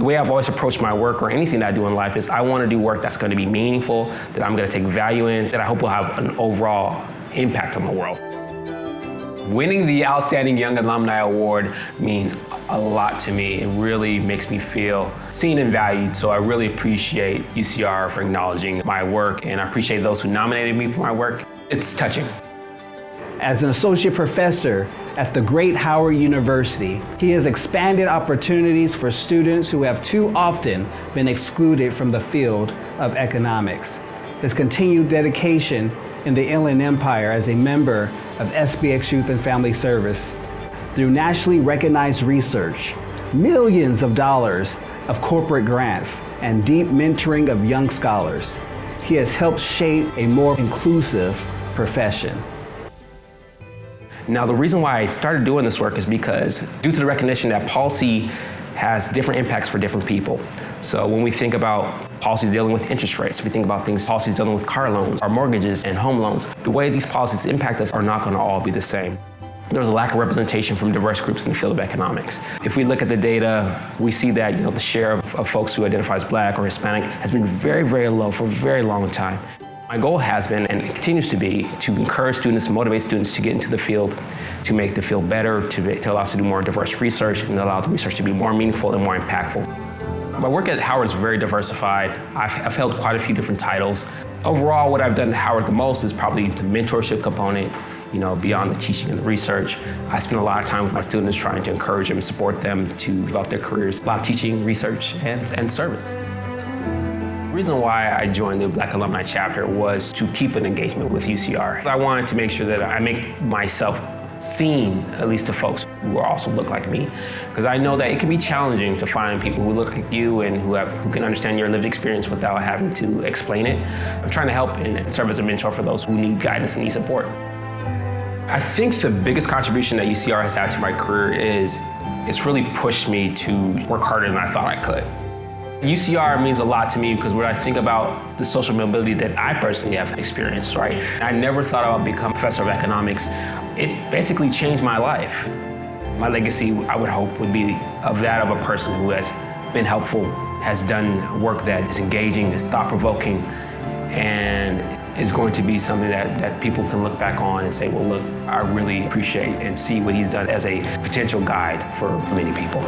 The way I've always approached my work or anything that I do in life is I want to do work that's going to be meaningful, that I'm going to take value in, that I hope will have an overall impact on the world. Winning the Outstanding Young Alumni Award means a lot to me. It really makes me feel seen and valued, so I really appreciate UCR for acknowledging my work, and I appreciate those who nominated me for my work. It's touching. As an associate professor at the great Howard University, he has expanded opportunities for students who have too often been excluded from the field of economics. His continued dedication in the Inland Empire as a member of SBX Youth and Family Service, through nationally recognized research, millions of dollars of corporate grants, and deep mentoring of young scholars, he has helped shape a more inclusive profession. Now, the reason why I started doing this work is because due to the recognition that policy has different impacts for different people. So when we think about policies dealing with interest rates, we think about policies dealing with car loans, our mortgages and home loans, the way these policies impact us are not going to all be the same. There's a lack of representation from diverse groups in the field of economics. If we look at the data, we see that the share of folks who identify as Black or Hispanic has been very, very low for a very long time. My goal has been, and it continues to be, to encourage students, motivate students to get into the field, to make the field better, to allow us to do more diverse research, and allow the research to be more meaningful and more impactful. My work at Howard is very diversified. I've held quite a few different titles. Overall, what I've done at Howard the most is probably the mentorship component, beyond the teaching and the research. I spend a lot of time with my students trying to encourage them and support them to develop their careers. A lot of teaching, research, and service. The reason why I joined the Black Alumni chapter was to keep an engagement with UCR. I wanted to make sure that I make myself seen, at least to folks who also look like me. Because I know that it can be challenging to find people who look like you and who can understand your lived experience without having to explain it. I'm trying to help and serve as a mentor for those who need guidance and need support. I think the biggest contribution that UCR has had to my career is it's really pushed me to work harder than I thought I could. UCR means a lot to me because when I think about the social mobility that I personally have experienced, right? I never thought about becoming a professor of economics. It basically changed my life. My legacy, I would hope, would be of that of a person who has been helpful, has done work that is engaging, is thought-provoking, and is going to be something that people can look back on and say, well, look, I really appreciate and see what he's done as a potential guide for many people.